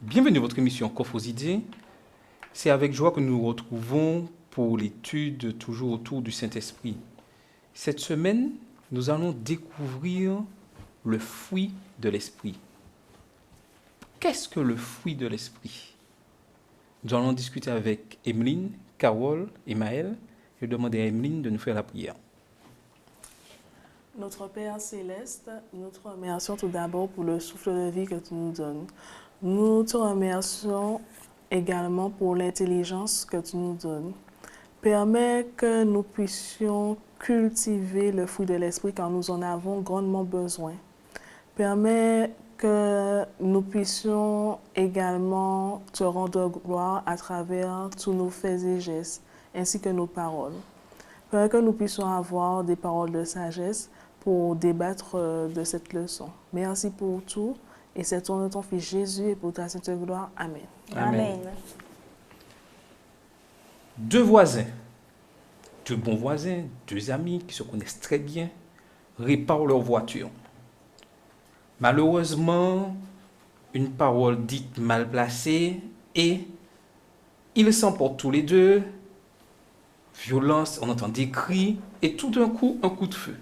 Bienvenue à votre émission Coffre aux idées. C'est avec joie que nous nous retrouvons pour l'étude toujours autour du Saint-Esprit. Cette semaine, nous allons découvrir le fruit de l'Esprit. Qu'est-ce que le fruit de l'Esprit? Nous allons discuter avec Emeline, Carole et Maëlle. Je vais demander à Emeline de nous faire la prière. Notre Père Céleste, nous te remercions tout d'abord pour le souffle de vie que tu nous donnes. Nous te remercions également pour l'intelligence que tu nous donnes. Permets que nous puissions cultiver le fruit de l'Esprit quand nous en avons grandement besoin. Permets que nous puissions également te rendre gloire à travers tous nos faits et gestes, ainsi que nos paroles. Permets que nous puissions avoir des paroles de sagesse pour débattre de cette leçon. Merci pour tout. Et c'est au nom de ton Fils Jésus et pour ta sainte gloire. Amen. Amen. Deux voisins, deux bons voisins, deux amis qui se connaissent très bien, réparent leur voiture. Malheureusement, une parole dite mal placée et ils s'emportent tous les deux. Violence, on entend des cris et tout d'un coup, un coup de feu.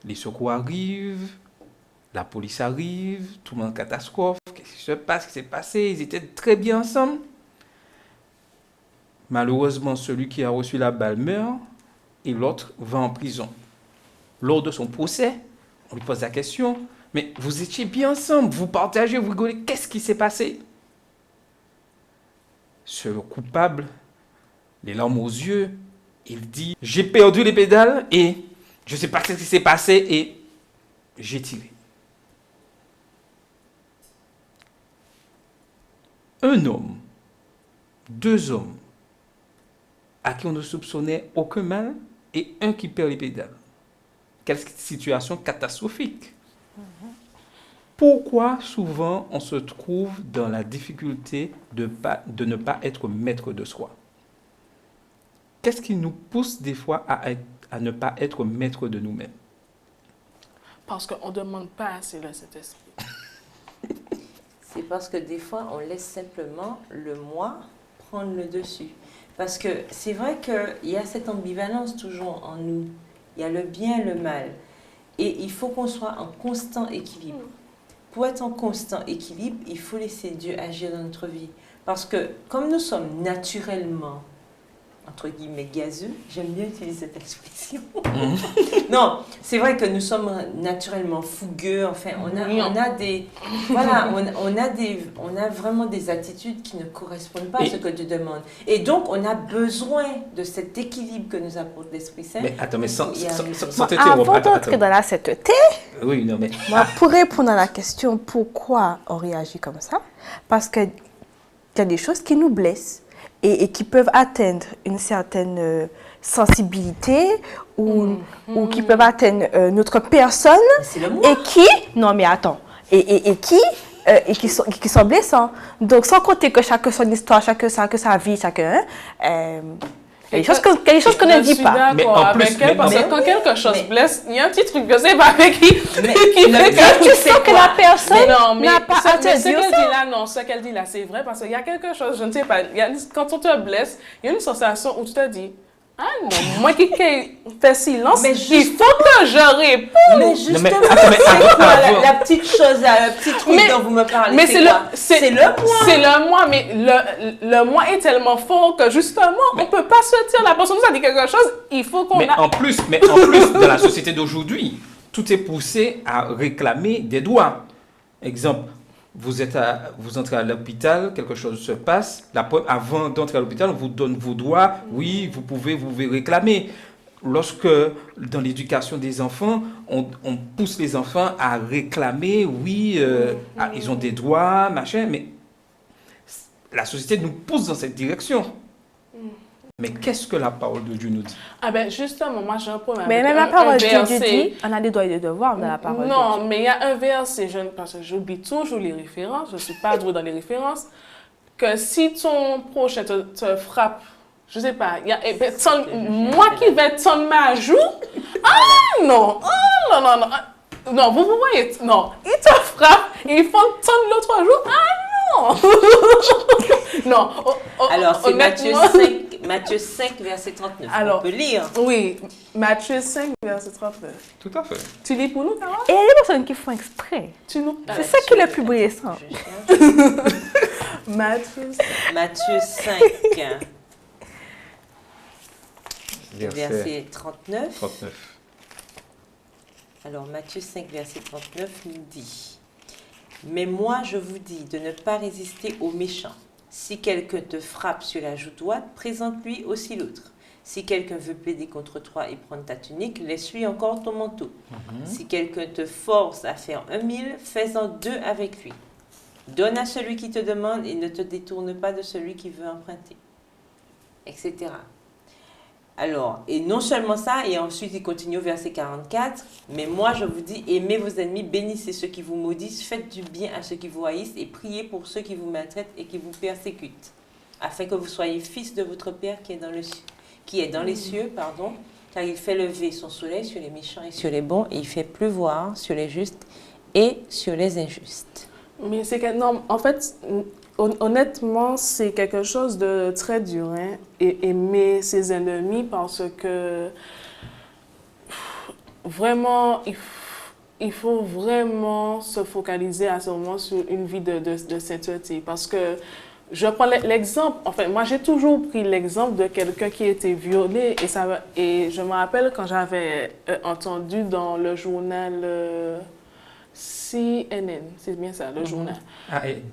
Les secours arrivent, la police arrive, tout le monde en catastrophe. Qu'est-ce qui se passe? Qu'est-ce qui s'est passé? Ils étaient très bien ensemble. Malheureusement, celui qui a reçu la balle meurt et l'autre va en prison. Lors de son procès, on lui pose la question, mais vous étiez bien ensemble, vous partagez, vous rigolez, qu'est-ce qui s'est passé? Ce coupable, les larmes aux yeux, il dit, j'ai perdu les pédales et je ne sais pas ce qui s'est passé et j'ai tiré. Un homme, deux hommes, à qui on ne soupçonnait aucun mal et un qui perd les pédales. Quelle situation catastrophique. Pourquoi souvent on se trouve dans la difficulté de ne pas être maître de soi? Qu'est-ce qui nous pousse des fois à ne pas être maître de nous-mêmes? Parce qu'on ne demande pas assez le Saint-Esprit. C'est parce que des fois, on laisse simplement le moi prendre le dessus. Parce que c'est vrai qu'il y a cette ambivalence toujours en nous. Il y a le bien et le mal. Et il faut qu'on soit en constant équilibre. Pour être en constant équilibre, il faut laisser Dieu agir dans notre vie. Parce que comme nous sommes naturellement, entre guillemets, gazeux, j'aime bien utiliser cette expression. Non, c'est vrai que nous sommes naturellement fougueux, enfin, on a des... Voilà, on a vraiment des attitudes qui ne correspondent pas à ce que Dieu demande. Et donc, on a besoin de cet équilibre que nous apporte l'Esprit Saint. Mais attends, mais sans avant d'entrer dans la sainteté, oui, non, mais... moi, pour répondre à la question pourquoi on réagit comme ça, parce qu'il y a des choses qui nous blessent. Et qui peuvent atteindre une certaine sensibilité ou qui peuvent atteindre notre personne et qui, non mais attends, et qui sont blessants. Donc sans compter que chacun son histoire, chacun sa vie, chacun, il y a des choses qu'on ne dit pas. Mais en plus, avec elle, parce que quand quelque chose blesse, il y a un petit truc que c'est pas avec qui fait que tu sens que la personne n'a pas à te dire ça. Ce qu'elle dit là, non, ce qu'elle dit là, c'est vrai parce qu'il y a quelque chose, je ne sais pas, quand on te blesse, il y a une sensation où tu te dis, ah non, moi qui fais silence, mais il faut que je réponde. Mais justement, c'est quoi la petite chose, la petite truc dont vous me parlez? Mais c'est le moi. C'est le moi, mais le moi est tellement fort que justement, on ne peut pas se dire, la personne nous a dit quelque chose, il faut qu'on... En plus, dans la société d'aujourd'hui, tout est poussé à réclamer des droits. Exemple, vous entrez à l'hôpital, quelque chose se passe, avant d'entrer à l'hôpital, on vous donne vos droits, oui, vous pouvez réclamer. Lorsque, dans l'éducation des enfants, on pousse les enfants à réclamer, oui, ils ont des droits, machin, mais la société nous pousse dans cette direction. Mais qu'est-ce que la parole de Dieu nous dit? Ah ben justement, moi j'ai un problème. Mais même la parole de Dieu dit, on a des droits et des devoirs dans la parole de Dieu. Non, mais il y a un verset, parce que j'oublie toujours les références, je ne suis pas douée dans les références, que si ton prochain te frappe, je ne sais pas, moi qui vais tendre ma joue, ah non, Non, vous voyez, non, ils te frappent et ils font tendre l'autre jour. Ah non! Non, Alors, c'est Matthieu 5, verset 39. Alors, on peut lire. Oui, Matthieu 5, verset 39. Tout à fait. Tu lis pour nous, Carole? Et il y a des personnes qui font exprès. Tu nous... C'est ça qui est le plus brillant. Je cherche. Matthieu 5, verset 39. Alors, Matthieu 5, verset 39 nous dit « Mais moi, je vous dis de ne pas résister aux méchants. Si quelqu'un te frappe sur la joue droite, présente-lui aussi l'autre. Si quelqu'un veut plaider contre toi et prendre ta tunique, laisse-lui encore ton manteau. Si quelqu'un te force à faire 1000, fais-en 2 avec lui. Donne à celui qui te demande et ne te détourne pas de celui qui veut emprunter. » Etc. Alors, et non seulement ça, et ensuite il continue au verset 44, « Mais moi je vous dis, aimez vos ennemis, bénissez ceux qui vous maudissent, faites du bien à ceux qui vous haïssent et priez pour ceux qui vous maltraitent et qui vous persécutent, afin que vous soyez fils de votre Père qui est dans les cieux, car il fait lever son soleil sur les méchants et sur les bons, et il fait pleuvoir sur les justes et sur les injustes. » Mais c'est que, non, en fait, honnêtement, c'est quelque chose de très dur, hein, aimer ses ennemis, parce que vraiment, il faut vraiment se focaliser à ce moment sur une vie de sainteté. Parce que je prends l'exemple, enfin, moi j'ai toujours pris l'exemple de quelqu'un qui a été violé, et je me rappelle quand j'avais entendu dans le journal CNN, c'est bien ça, le journal. Ah, et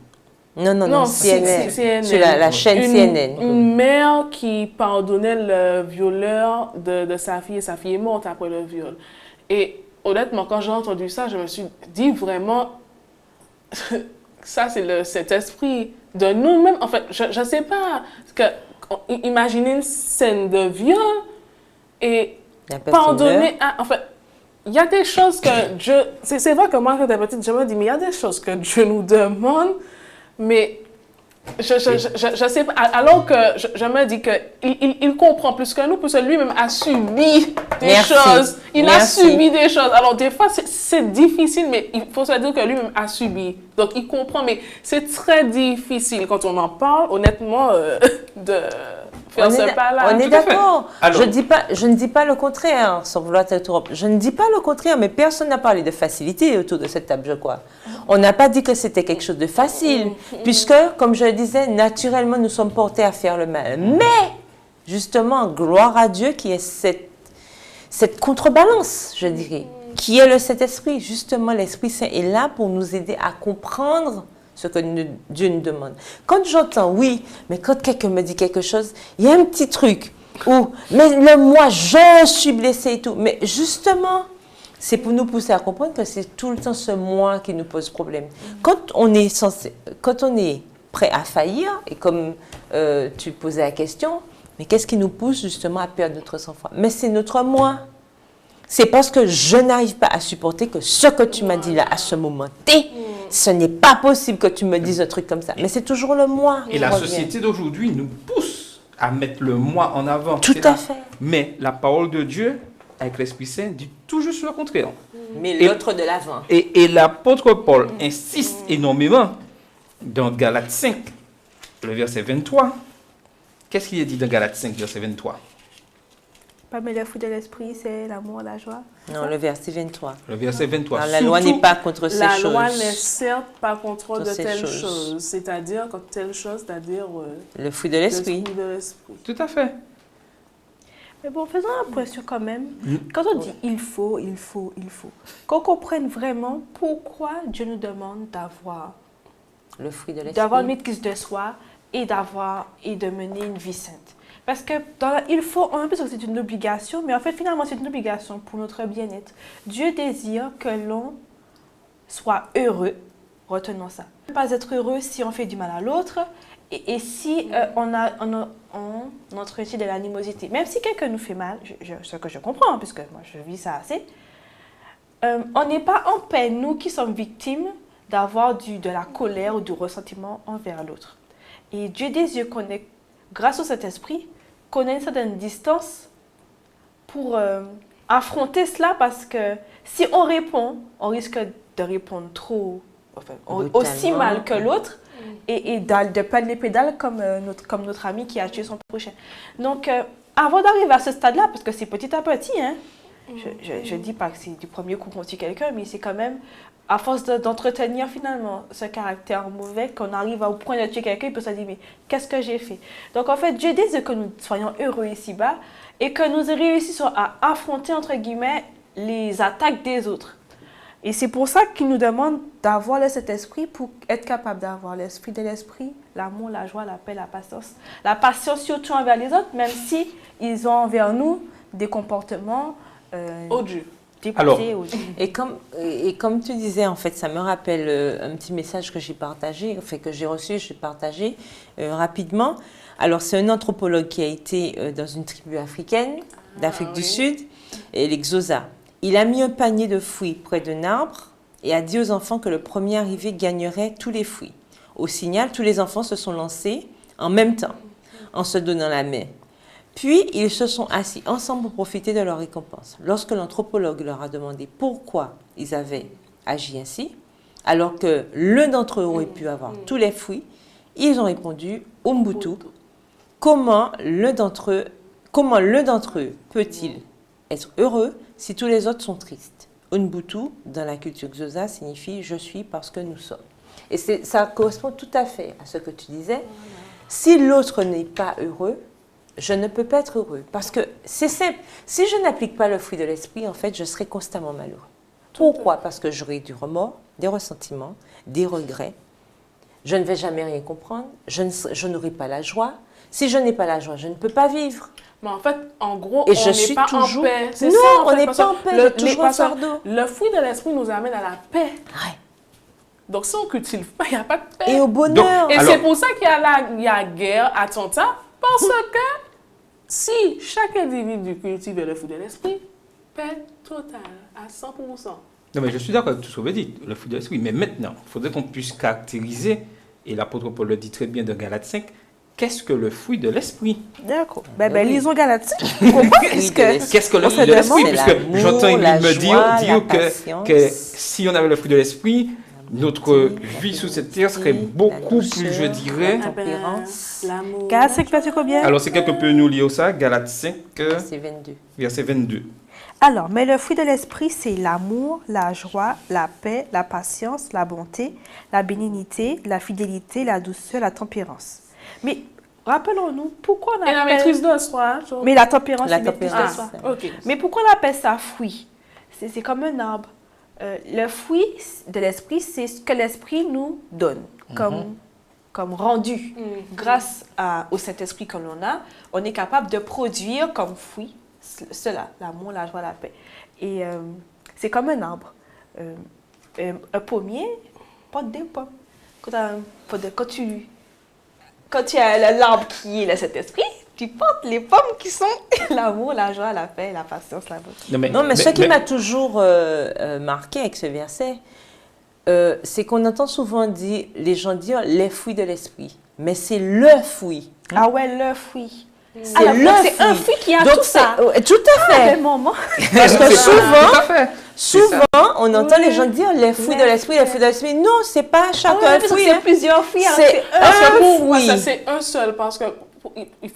Non, CNN. CNN. Sur la chaîne CNN. Une mère qui pardonnait le violeur de sa fille, et sa fille est morte après le viol. Et honnêtement, quand j'ai entendu ça, je me suis dit vraiment, ça c'est le Saint-Esprit de nous-mêmes. En fait, je ne sais pas, imaginez une scène de viol et pardonner. En fait, il y a des choses que Dieu... C'est vrai que moi, quand j'étais petite, je me dis, mais il y a des choses que Dieu nous demande, mais je sais pas. Alors que je me dis qu'il comprend plus que nous, parce que lui-même a subi des choses. Il a subi des choses. Alors, des fois, c'est difficile, mais il faut se dire que lui-même a subi. Donc, il comprend, mais c'est très difficile quand on en parle, honnêtement, de... On est d'accord. Je ne dis pas le contraire, sans vouloir t'interrompre. Je ne dis pas le contraire, mais personne n'a parlé de facilité autour de cette table, je crois. On n'a pas dit que c'était quelque chose de facile, puisque, comme je le disais, naturellement, nous sommes portés à faire le mal. Mais, justement, gloire à Dieu qui est cette contrebalance, je dirais, qui est le Saint-Esprit. Justement, l'Esprit Saint est là pour nous aider à comprendre ce que Dieu nous demande. Quand j'entends, oui, mais quand quelqu'un me dit quelque chose, il y a un petit truc où, mais moi, je suis blessé et tout. Mais justement, c'est pour nous pousser à comprendre que c'est tout le temps ce moi qui nous pose problème. Quand on est prêt à faillir, et comme tu posais la question, mais qu'est-ce qui nous pousse justement à perdre notre sang-froid? Mais c'est notre moi. C'est parce que je n'arrive pas à supporter que ce que tu m'as dit là, à ce moment T, ce n'est pas possible que tu me dises un truc comme ça. Mais c'est toujours le moi. Et la société d'aujourd'hui nous pousse à mettre le moi en avant. Tout à fait. Mais la parole de Dieu, avec l'Esprit Saint, dit tout juste le contraire. Mais l'autre de l'avant. Et l'apôtre Paul insiste énormément dans Galates 5, le verset 23. Qu'est-ce qu'il est dit dans Galates 5, verset 23? Pas mais le fruit de l'esprit, c'est l'amour, la joie. Non, le verset 23. Le verset 23. Alors, la loi n'est pas contre ces choses. La loi n'est certes pas contre de telles choses. C'est-à-dire, contre telles choses, c'est-à-dire... le fruit de l'esprit. Tout à fait. Mais bon, faisons un point sur quand même. Quand on dit il faut, qu'on comprenne vraiment pourquoi Dieu nous demande d'avoir le fruit de l'esprit. D'avoir une maîtrise de soi et de mener une vie sainte. Parce que il faut, on a l'impression que c'est une obligation, mais en fait, finalement, c'est une obligation pour notre bien-être. Dieu désire que l'on soit heureux, retenons ça. On ne peut pas être heureux si on fait du mal à l'autre et si on entretient de l'animosité. Même si quelqu'un nous fait mal, ce que je comprends, puisque moi je vis ça assez, on n'est pas en paix, nous qui sommes victimes, d'avoir de la colère ou du ressentiment envers l'autre. Et Dieu désire qu'on ait, grâce au Saint-Esprit, qu'on ait une certaine distance pour affronter cela parce que si on répond, on risque de répondre trop, aussi mal que l'autre et de perdre les pédales comme notre ami qui a tué son prochain. Donc, avant d'arriver à ce stade-là, parce que c'est petit à petit, hein, je ne dis pas que c'est du premier coup qu'on tue quelqu'un, mais c'est quand même, à force d'entretenir finalement ce caractère mauvais, qu'on arrive au point de tuer quelqu'un, il peut se dire, mais qu'est-ce que j'ai fait? Donc en fait, Dieu désire que nous soyons heureux ici-bas et que nous réussissions à affronter, entre guillemets, les attaques des autres. Et c'est pour ça qu'il nous demande d'avoir cet esprit pour être capable d'avoir l'esprit de l'esprit, l'amour, la joie, la paix, la patience. La patience surtout envers les autres, même si ils ont envers nous des comportements odieux. Alors, Et comme tu disais, en fait, ça me rappelle un petit message que j'ai partagé, que j'ai reçu, je vais partager rapidement. Alors, c'est un anthropologue qui a été dans une tribu africaine, d'Afrique du Sud, et les Xhosa. Il a mis un panier de fruits près d'un arbre et a dit aux enfants que le premier arrivé gagnerait tous les fruits. Au signal, tous les enfants se sont lancés en même temps, en se donnant la main. Puis, ils se sont assis ensemble pour profiter de leur récompense. Lorsque l'anthropologue leur a demandé pourquoi ils avaient agi ainsi, alors que l'un d'entre eux aurait pu avoir tous les fruits, ils ont répondu « Ubuntu ». Comment l'un d'entre eux peut-il être heureux si tous les autres sont tristes? Ubuntu, dans la culture Xhosa, signifie « je suis parce que nous sommes ». Et ça correspond tout à fait à ce que tu disais. Si l'autre n'est pas heureux, je ne peux pas être heureux. Parce que c'est simple. Si je n'applique pas le fruit de l'esprit, en fait, je serai constamment malheureux. Pourquoi? Parce que j'aurai du remords, des ressentiments, des regrets. Je ne vais jamais rien comprendre. Je n'aurai pas la joie. Si je n'ai pas la joie, je ne peux pas vivre. Mais en fait, en gros, Et on n'est pas en paix. C'est ça, en on fait, n'est parce pas en que paix. J'ai toujours un fardeau. le fruit de l'esprit nous amène à la paix. Ouais. Donc, si on ne cultive pas, il n'y a pas de paix. Et au bonheur. Et Alors- c'est pour ça qu'il y a guerre, attentat, parce que si chaque individu cultivait le fruit de l'esprit, paix totale, à 100%. non, mais je suis d'accord avec tout ce que vous dites, le fruit de l'esprit. Mais maintenant, il faudrait qu'on puisse caractériser, et l'apôtre Paul le dit très bien dans Galates 5, qu'est-ce que le fruit de l'esprit? D'accord. Oui. Lisons Galates. Pourquoi? Puisque Qu'est-ce que le on fruit se de l'esprit? demande, Puisque c'est l'amour, j'entends Émile la me joie, dire la que patience. si on avait le fruit de l'esprit, notre vie sous cette terre serait beaucoup plus, je dirais. La tempérance. L'amour. Galates 5, verset combien? Alors, si quelqu'un peut nous lire ça, Galates 5, C'est 22. verset 22. Alors, mais le fruit de l'esprit, c'est l'amour, la joie, la paix, la patience, la bonté, la bénignité, la fidélité, la douceur, la tempérance. Mais rappelons-nous, pourquoi on Et la appelle... maîtrise de soi. Mais la tempérance, La c'est maîtrise de tempérance. soi. OK. Mais pourquoi on appelle ça fruit? C'est comme un arbre. Le fruit de l'esprit, c'est ce que l'esprit nous donne comme rendu. Grâce au Saint-Esprit que l'on a, on est capable de produire comme fruit cela, l'amour, la joie, la paix. Et c'est comme un arbre. Un pommier porte des pommes. Quand tu as l'arbre qui est le Saint-Esprit, tu portes les pommes qui sont l'amour, la joie, la paix, la patience, la bonté. Non, mais ce qui m'a toujours marqué avec ce verset, c'est qu'on entend souvent les gens dire les fruits de l'esprit. Mais c'est le fruit. Ah ouais, le fruit. C'est Alors, le donc c'est fruit. un fruit qui a Donc, tout ça. Tout à fait. Quel moment. Parce que Tout à fait. souvent, on entend Oui. les gens dire les fruits de l'esprit, les fruits de l'esprit. Non, c'est pas chacun Ah ouais, un parce que fruit. c'est hein. plusieurs fruits. hein, C'est Parce que un pour moi, fruit. ça c'est un seul, parce que,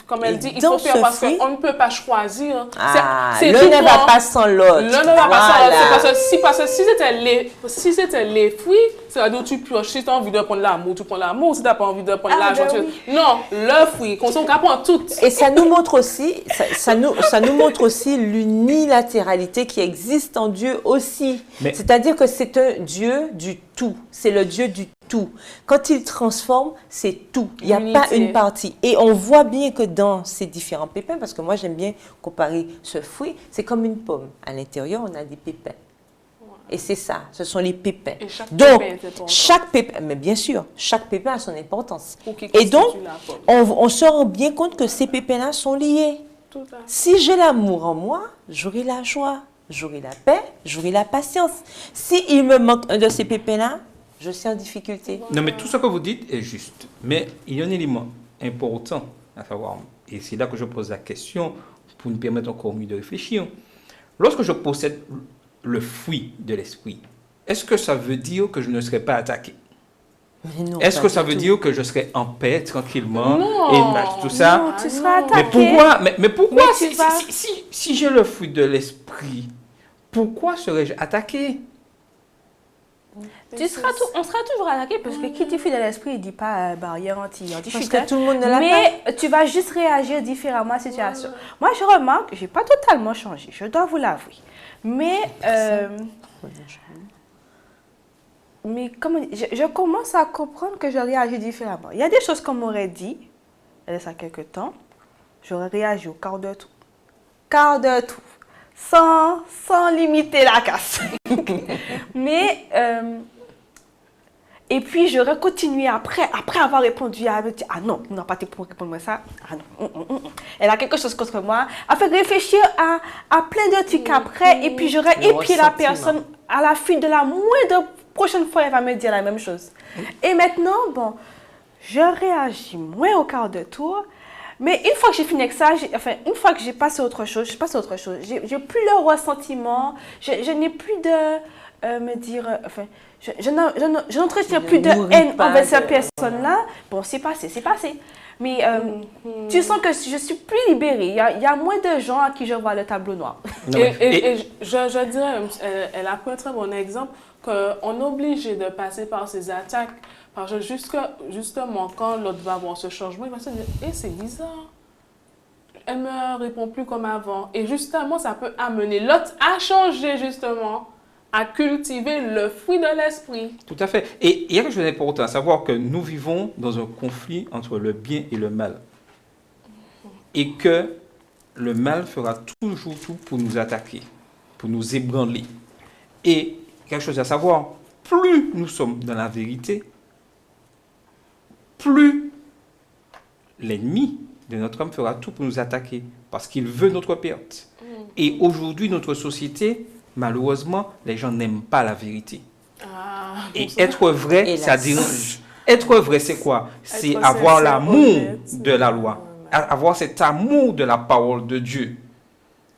comme elle Et dit, il dans faut faire ce parce fruit- qu'on ne peut pas choisir. Ah, C'est l'un tout ne va bon. pas sans l'autre. L'un ne va pas Voilà. sans l'autre. Parce que si c'était les fruits, c'est-à-dire tu pioches. Si tu as envie de prendre l'amour, tu prends l'amour. Si tu n'as pas envie de prendre Ah, l'argent, ben non, le fruit. Comme ça, on prend tout. Et ça nous montre aussi, ça nous montre aussi l'unilatéralité qui existe en Dieu aussi. Mais- C'est-à-dire que c'est un Dieu du tout. C'est le Dieu du tout. Quand il transforme, c'est tout. Il n'y a L'unité. pas une partie. Et on voit bien que dans ces différents pépins, parce que moi j'aime bien comparer ce fruit, c'est comme une pomme. À l'intérieur, on a des pépins. Et c'est ça, ce sont les pépins. Et chaque Donc, pépin est important. chaque pépin, mais bien sûr, chaque pépin a son importance. Pour qui Et donc, constitue la pomme. on se rend bien compte que ces pépins-là sont liés. Tout à fait. Si j'ai l'amour en moi, j'aurai la joie, j'aurai la paix, j'aurai la patience. Si il me manque un de ces pépins-là, je suis en difficulté. Non, mais tout ce que vous dites est juste. Mais il y a un élément important à savoir. Et c'est là que je pose la question pour nous permettre encore mieux de réfléchir. lorsque je possède le fruit de l'esprit, est-ce que ça veut dire que je ne serai pas attaqué? Mais non, Est-ce pas que ça du veut tout. dire que je serai en paix, tranquillement, Non. et tout ça? Non, tu seras non. Mais attaqué. pourquoi, mais pourquoi Mais tu vas- si j'ai le fruit de l'esprit, pourquoi serais-je attaqué? On sera toujours attaqué parce que qui dit fui de l'esprit, il dit pas barrière anti-chute. Parce que tout le monde ne l'a pas. Mais tu vas juste réagir différemment à la situation. Moi, je remarque, je n'ai pas totalement changé, je dois vous l'avouer. Mais comme, je commence à comprendre que je réagis différemment. Il y a des choses qu'on m'aurait dit, il y a ça quelques temps, j'aurais réagi au quart de tout. Quart de tout. Sans limiter la casse. Mais, et puis j'aurais continué après avoir répondu, elle me dit, ah non, pas été pour répondre à ça. Ah non, elle a quelque chose contre moi. Elle fait réfléchir à plein de trucs après, et puis j'aurais Le épié la ressentiment. personne à la fin de la moindre prochaine fois, elle va me dire la même chose. Et maintenant, bon, je réagis moins au quart de tour. Mais une fois que j'ai fini avec ça, une fois que j'ai passé autre chose, j'ai plus le ressentiment, je n'ai plus de me dire, je n'entretiens plus de nourris haine pas envers de- cette personne-là. Bon, c'est passé. Mais tu sens que je suis plus libérée. Il y a moins de gens à qui je vois le tableau noir. Non, Et, mais- et je dirais, elle a pris un très bon exemple, qu'on est obligé de passer par ces attaques. Parce que justement, quand l'autre va avoir ce changement, il va se dire, c'est bizarre. Elle ne me répond plus comme avant. Et justement, ça peut amener l'autre à changer, justement, à cultiver le fruit de l'esprit. Tout à fait. Et il y a quelque chose d'important à savoir que nous vivons dans un conflit entre le bien et le mal. Et que le mal fera toujours tout pour nous attaquer, pour nous ébranler. Et quelque chose à savoir, plus nous sommes dans la vérité, plus l'ennemi de notre homme fera tout pour nous attaquer, parce qu'il veut notre perte. Et aujourd'hui, notre société, malheureusement, les gens n'aiment pas la vérité. Ah, Et pour ça. être vrai, Hélas. ça dérange. Être vrai, c'est quoi? C'est Être avoir sincère, l'amour honnête. de la loi. Avoir cet amour de la parole de Dieu.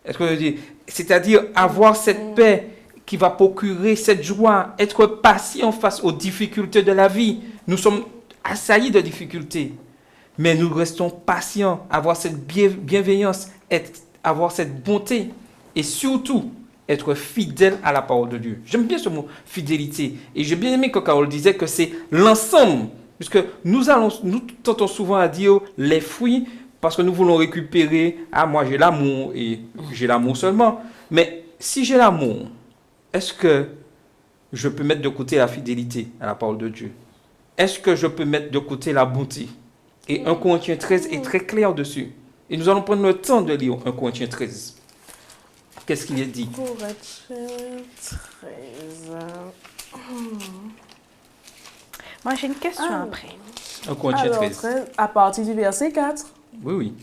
Est-ce que je veux dire? C'est-à-dire avoir cette paix qui va procurer cette joie. Être patient face aux difficultés de la vie. Nous sommes assaillis de difficultés. Mais nous restons patients. Avoir cette bienveillance. Avoir cette bonté. Et surtout, être fidèle à la parole de Dieu. J'aime bien ce mot, fidélité. Et j'ai bien aimé quand Carole disait que c'est l'ensemble. Puisque nous tentons souvent à dire les fruits parce que nous voulons récupérer, ah moi j'ai l'amour et j'ai l'amour seulement. Mais si j'ai l'amour, est-ce que je peux mettre de côté la fidélité à la parole de Dieu? Est-ce que je peux mettre de côté la bonté? Et 1 Corinthiens 13 est très clair dessus. Et nous allons prendre le temps de lire 1 Corinthiens 13. Qu'est-ce qu'il est dit? Corinthiens 13. Moi, j'ai une question Ah. après. 1 Corinthiens Alors, 13. 13, à partir du verset 4. Oui, oui.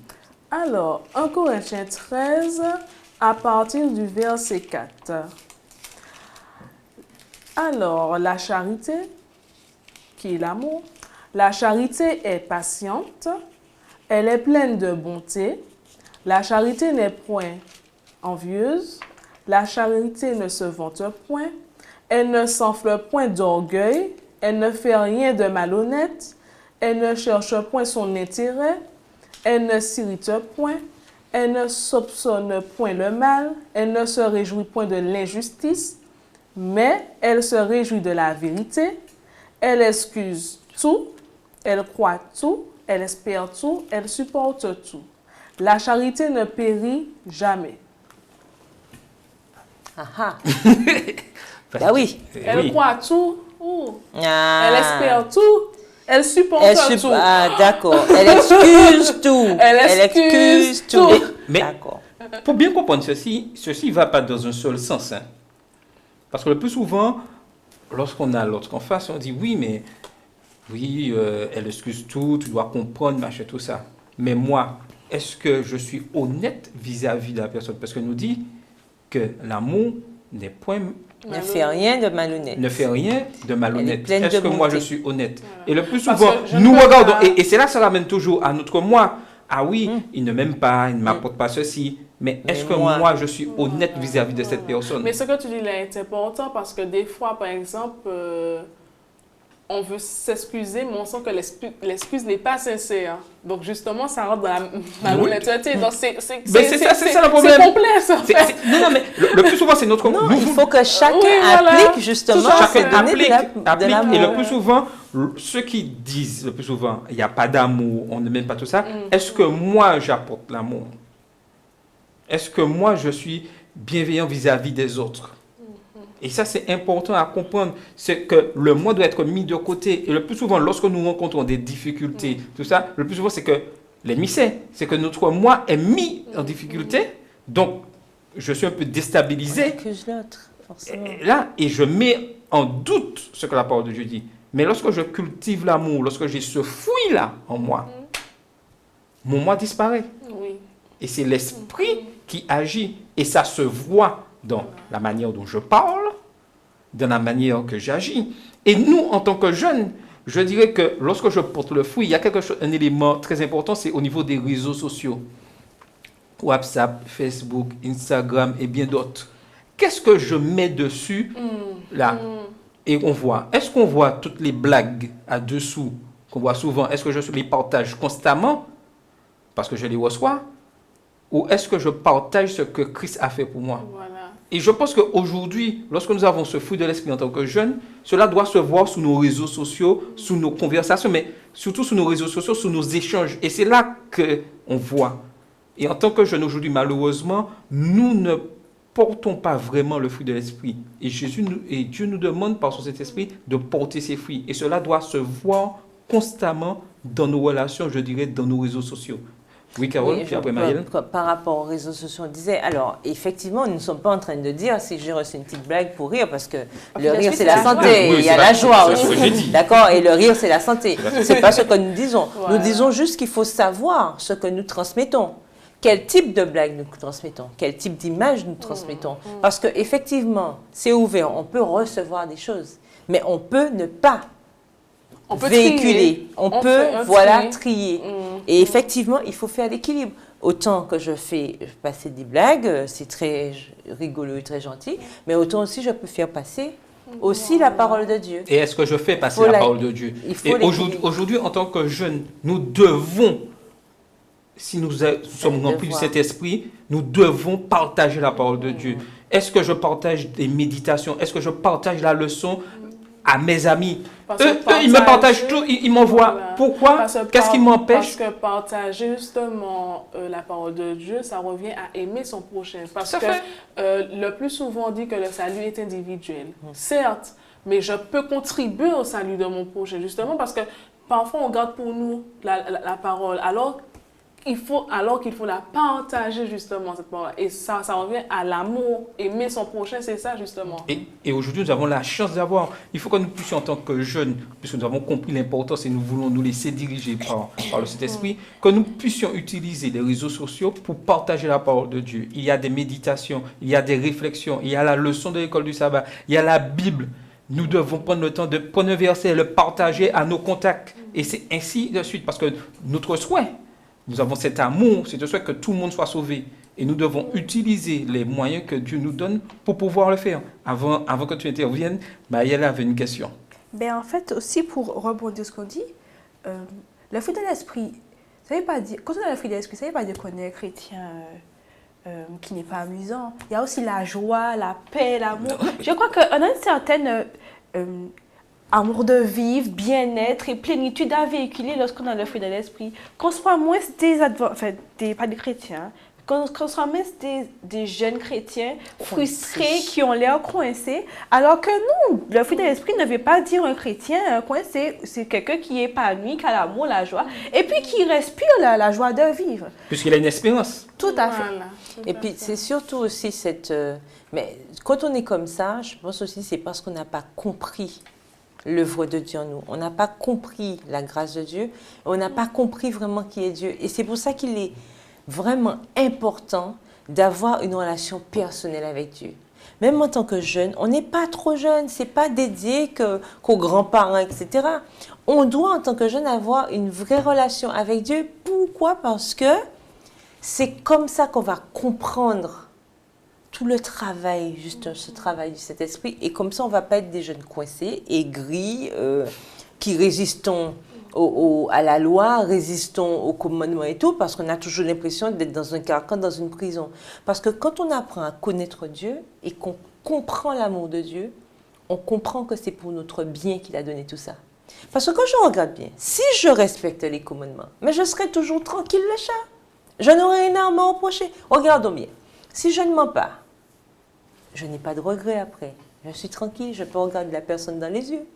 Alors, 1 Corinthiens 13, à partir du verset 4. Alors, la charité, qui est l'amour, la charité est patiente, elle est pleine de bonté, la charité n'est point envieuse, la charité ne se vante point, elle ne s'enfle point d'orgueil, elle ne fait rien de malhonnête, elle ne cherche point son intérêt, elle ne s'irrite point, elle ne soupçonne point le mal, elle ne se réjouit point de l'injustice, mais elle se réjouit de la vérité, elle excuse tout, elle croit tout, elle espère tout, elle supporte tout. La charité ne périt jamais. Ah ah. Bah oui. Elle Oui. croit tout, Ah. elle espère tout, elle supporte tout. Ah, d'accord. Elle excuse tout. Elle excuse tout. Mais- D'accord. Pour bien comprendre ceci ne va pas dans un seul sens. Hein. Parce que le plus souvent, lorsqu'on a l'autre en face, on dit oui, mais oui, elle excuse tout, tu dois comprendre, machin, tout ça. Mais moi, est-ce que je suis honnête vis-à-vis de la personne? Parce que nous dit que l'amour n'est point, Ne fait rien de malhonnête. ne fait rien de malhonnête. Elle est pleine Est-ce de que moi bonté. je suis honnête? Et le plus Parce souvent, que je nous ne peux regardons, pas- et c'est là que ça ramène toujours à notre moi. Ah oui, il ne m'aime pas, il ne m'apporte pas ceci. mais est-ce Mais que moi- moi, je suis honnête vis-à-vis de cette personne? Mais ce que tu dis là est important parce que des fois, par exemple, on veut s'excuser, mais on sent que l'excuse n'est pas sincère. Donc, justement, ça rentre dans la Oui. malhonnêteté. Donc, c'est ça le problème. C'est complexe, en fait. Non, mais le plus souvent, c'est notre... Non, nous- il faut que chacun Oui, voilà. applique justement Chacun se donner applique, de et l'amour. le plus souvent, ceux qui disent le plus souvent, il n'y a pas d'amour, on ne m'aime pas tout ça, est-ce que moi j'apporte l'amour? Est-ce que moi je suis bienveillant vis-à-vis des autres? Et ça, c'est important à comprendre, c'est que le moi doit être mis de côté. Et le plus souvent, lorsque nous rencontrons des difficultés, tout ça, le plus souvent, c'est que l'ennemi sait, c'est que notre moi est mis en difficulté, donc je suis un peu On déstabilisé. accuse l'autre, forcément. Là, et je mets en doute ce que la parole de Dieu dit. Mais lorsque je cultive l'amour, lorsque j'ai ce fruit-là en moi, mon moi disparaît. Oui. Et c'est l'esprit qui agit. Et ça se voit dans la manière dont je parle, dans la manière que j'agis. Et nous, en tant que jeunes, je dirais que lorsque je porte le fruit, il y a quelque chose, un élément très important, c'est au niveau des réseaux sociaux. WhatsApp, Facebook, Instagram et bien d'autres. Qu'est-ce que je mets dessus là? Et on voit. Est-ce qu'on voit toutes les blagues à dessous qu'on voit souvent? Est-ce que je les partage constamment parce que je les reçois? Ou est-ce que je partage ce que Christ a fait pour moi? Voilà. Et je pense qu'aujourd'hui, lorsque nous avons ce fruit de l'esprit en tant que jeunes, cela doit se voir sous nos réseaux sociaux, sous nos conversations, mais surtout sous nos réseaux sociaux, sous nos échanges. Et c'est là qu'on voit. Et en tant que jeunes aujourd'hui, malheureusement, nous ne portons pas vraiment le fruit de l'esprit. Et Dieu nous demande par son Saint-Esprit de porter ses fruits. Et cela doit se voir constamment dans nos relations, je dirais, dans nos réseaux sociaux. Oui, Carole, Oui, puis après Marielle. par rapport aux réseaux sociaux, on disait, alors effectivement, nous ne sommes pas en train de dire si j'ai reçu une petite blague pour rire, parce que le rire c'est la santé, Oui, il y c'est a la- la joie c'est ce que j'ai aussi. dit. D'accord, et le rire c'est la santé. C'est pas ce que nous disons. Voilà. Nous disons juste qu'il faut savoir ce que nous transmettons. Quel type de blague nous transmettons, quel type d'image nous transmettons. Parce que effectivement, c'est ouvert, on peut recevoir des choses, mais on peut ne pas On peut véhiculer, trier. on On peut, peut voilà, trier. trier. Et effectivement, il faut faire l'équilibre. Autant que je fais passer des blagues, c'est très rigolo et très gentil, mais autant aussi je peux faire passer aussi la parole de Dieu. Et est-ce que je fais passer Faut la la- parole de Dieu? il faut Et l'équilibre. aujourd'hui, en tant que jeunes, nous devons, si nous sommes remplis du devoir. Saint-Esprit, nous devons partager la parole de Dieu. Est-ce que je partage des méditations? Est-ce que je partage la leçon à mes amis? Parce que Eux, ils me partagent partager- tout, ils m'envoient. Voilà. Pourquoi? Parce que Qu'est-ce qui m'empêche? Parce que partager justement la parole de Dieu, ça revient à aimer son prochain. Parce Tout à que fait. le plus souvent, on dit que le salut est individuel. Certes, mais je peux contribuer au salut de mon prochain, justement parce que parfois on garde pour nous la parole, alors qu'il faut la partager justement, cette parole. Et ça revient à l'amour, aimer son prochain, c'est ça justement. Et aujourd'hui, nous avons la chance d'avoir. Il faut que nous puissions, en tant que jeunes, puisque nous avons compris l'importance et nous voulons nous laisser diriger par le Saint-Esprit, que nous puissions utiliser les réseaux sociaux pour partager la parole de Dieu. Il y a des méditations, il y a des réflexions, il y a la leçon de l'école du sabbat, il y a la Bible. Nous devons prendre le temps de prendre un verset et le partager à nos contacts. Et c'est ainsi de suite, parce que notre souhait, nous avons cet amour, c'est de souhait que tout le monde soit sauvé. Et nous devons utiliser les moyens que Dieu nous donne pour pouvoir le faire. Avant que tu interviennes, Marielle avait une question. Ben, en fait, aussi pour rebondir sur ce qu'on dit, le fruit de l'esprit, ça veut pas dire, quand on a le fruit de l'esprit, ça ne veut pas dire qu'on est chrétien qui n'est pas amusant. Il y a aussi la joie, la paix, l'amour. Je crois qu'on a une certaine amour de vivre, bien-être et plénitude à véhiculer lorsqu'on a le fruit de l'esprit. Qu'on soit moins pas des chrétiens, qu'on soit moins des jeunes chrétiens frustrés qui ont l'air coincés, alors que nous, le fruit de l'esprit ne veut pas dire un chrétien coincé, c'est quelqu'un qui est épanoui, qui a l'amour, la joie, et puis qui respire la joie de vivre. Puisqu'il a une espérance. Tout à fait. Voilà, tout Et à puis fait. c'est surtout aussi cette... mais quand on est comme ça, je pense aussi c'est parce qu'on n'a pas compris l'œuvre de Dieu en nous. On n'a pas compris la grâce de Dieu. On n'a pas compris vraiment qui est Dieu. Et c'est pour ça qu'il est vraiment important d'avoir une relation personnelle avec Dieu. Même en tant que jeune, on n'est pas trop jeune, c'est pas dédié qu'aux grands-parents, etc. On doit en tant que jeune avoir une vraie relation avec Dieu. Pourquoi? Parce que C'est comme ça qu'on va comprendre tout le travail, juste ce travail du Saint-Esprit. Et comme ça, on ne va pas être des jeunes coincés, aigris, qui résistons à la loi, résistons aux commandements et tout, parce qu'on a toujours l'impression d'être dans un carcan, dans une prison. Parce que quand on apprend à connaître Dieu et qu'on comprend l'amour de Dieu, on comprend que c'est pour notre bien qu'il a donné tout ça. Parce que quand je regarde bien, si je respecte les commandements, mais je serai toujours tranquille le chat. Je n'aurai rien à me reprocher. Regardons bien. Si je ne mens pas, je n'ai pas de regret après. Je suis tranquille, je peux regarder la personne dans les yeux.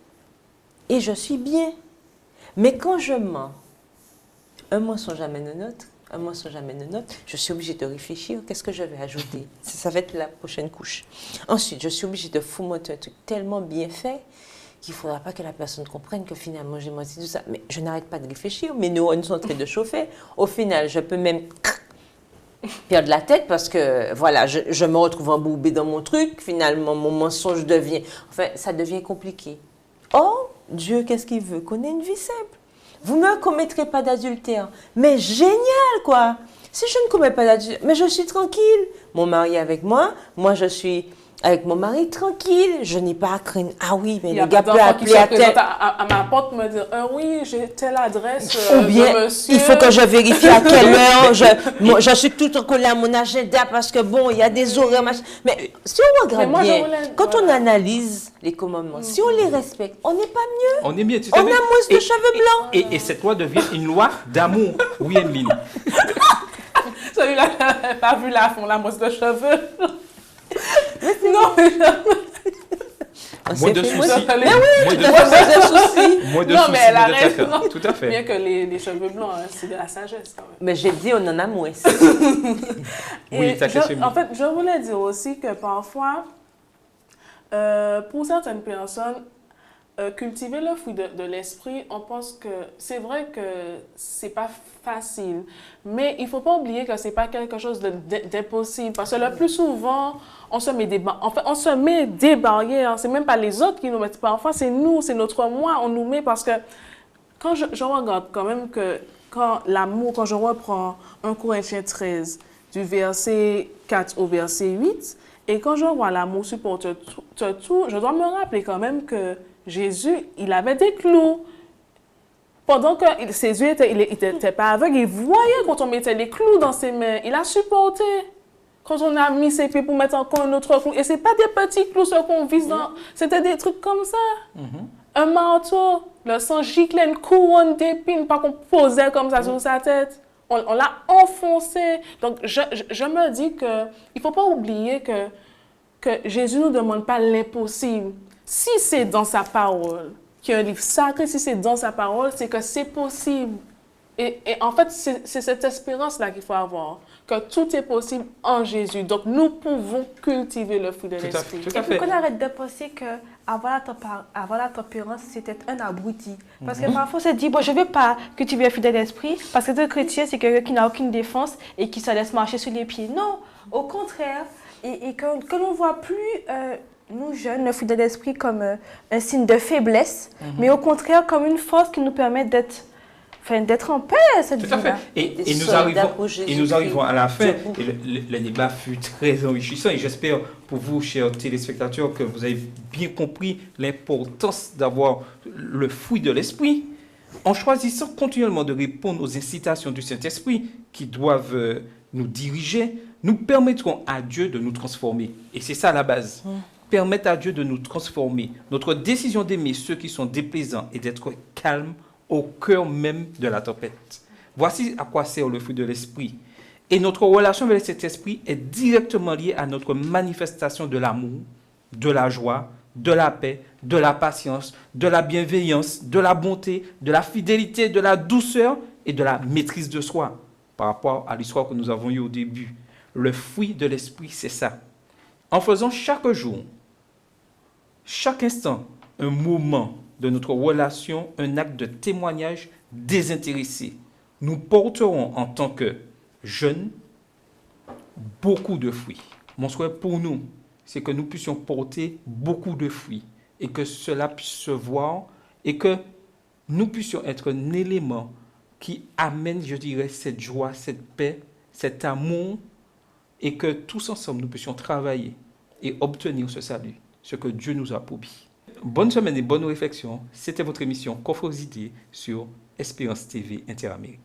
Et je suis bien. Mais quand je mens, un mensonge amène un autre, un mensonge amène un autre, je suis obligée de réfléchir, qu'est-ce que je vais ajouter? Ça va être la prochaine couche. Ensuite, je suis obligée de fomenter un truc tellement bien fait qu'il ne faudra pas que la personne comprenne que finalement j'ai menti tout ça. Mais je n'arrête pas de réfléchir, mes neurones sont en train de chauffer. Au final, je peux même perdre la tête parce que voilà, je me retrouve embourbée dans mon truc. Finalement, mon mensonge devient... Enfin, ça devient compliqué. Oh, Dieu, qu'est-ce qu'il veut? Qu'on ait une vie simple. Vous ne commettrez pas d'adultère. Mais génial, quoi! Si je ne commets pas d'adultère, mais je suis tranquille. Mon mari est avec moi je suis avec mon mari tranquille. Je n'ai pas à craindre. Ah oui, mais le gars peut appeler à telle... à ma porte me dire, oui, j'ai telle adresse Ou bien, de monsieur. il faut que je vérifie à quelle heure. Je suis tout collé à mon agenda parce que bon, il y a des horaires. Mais si on regarde bien, quand on analyse les commandements, si on les respecte, on n'est pas mieux. On est bien, On a moins de cheveux blancs. Et cette loi devient une loi d'amour. Oui, Emeline. Celui-là, n'a pas vu la mousse de cheveux. Non, mais moins de soucis. Mais oui, moins de non, soucis mais elle a de raison. ta part. Tout à fait. Bien que les cheveux blancs, c'est de la sagesse quand même. Mais j'ai dit, on en a moins. Oui, ta question. En fait, je voulais dire aussi que parfois, pour certaines personnes, cultiver le fruit de l'esprit, on pense que c'est vrai que c'est pas facile, mais il faut pas oublier que c'est pas quelque chose d'impossible parce que le plus souvent, on se met des barrières. C'est même pas les autres qui nous mettent. Parfois, c'est nous, c'est notre moi, on nous met parce que quand je regarde quand même que quand je reprends 1 Corinthiens 13 du verset 4 au verset 8, et quand je vois l'amour supporte tout, je dois me rappeler quand même que Jésus, il avait des clous. Pendant que ses yeux n'étaient pas aveugles, il voyait quand on mettait les clous dans ses mains. Il a supporté. Quand on a mis ses pieds pour mettre encore un autre clou. Et ce n'est pas des petits clous qu'on vise dans... C'était des trucs comme ça. Un marteau, le sang giclait, une couronne d'épines, pas qu'on posait comme ça sur sa tête. On l'a enfoncé. Donc, je me dis qu'il ne faut pas oublier que Jésus ne nous demande pas l'impossible. Si c'est dans sa parole, qu'il y a un livre sacré, si c'est dans sa parole, c'est que c'est possible. Et en fait, c'est cette espérance-là qu'il faut avoir, que tout est possible en Jésus. Donc, nous pouvons cultiver le fruit de l'esprit. Tout à fait. Et pourquoi on arrête de penser qu'avoir la tempérance, c'était un abruti? Parce que parfois, on se dit, bon, je ne veux pas cultiver le fruit de l'esprit, parce que un chrétien, c'est quelqu'un qui n'a aucune défense et qui se laisse marcher sur les pieds. Non, au contraire. Et que l'on ne voit plus... nous, jeunes, le fruit de l'esprit comme un signe de faiblesse, mais au contraire comme une force qui nous permet d'être en paix cette vie-là. Tout à fait. Et nous arrivons à la fin. Et le débat fut très enrichissant. Et j'espère pour vous, chers téléspectateurs, que vous avez bien compris l'importance d'avoir le fruit de l'esprit. En choisissant continuellement de répondre aux incitations du Saint-Esprit qui doivent nous diriger, nous permettrons à Dieu de nous transformer. Et c'est ça la base. Permettre à Dieu de nous transformer. Notre décision d'aimer ceux qui sont déplaisants et d'être calme au cœur même de la tempête. Voici à quoi sert le fruit de l'esprit. Et notre relation avec cet esprit est directement liée à notre manifestation de l'amour, de la joie, de la paix, de la patience, de la bienveillance, de la bonté, de la fidélité, de la douceur et de la maîtrise de soi. Par rapport à l'histoire que nous avons eue au début. Le fruit de l'esprit, c'est ça. En faisant chaque jour, chaque instant, un moment de notre relation, un acte de témoignage désintéressé, nous porterons en tant que jeunes beaucoup de fruits. Mon souhait pour nous, c'est que nous puissions porter beaucoup de fruits et que cela puisse se voir et que nous puissions être un élément qui amène, je dirais, cette joie, cette paix cet amour et que tous ensemble nous puissions travailler et obtenir ce salut, ce que Dieu nous a promis. Bonne semaine et bonne réflexion. C'était votre émission Coffre aux idées sur Espérance TV Interamérique.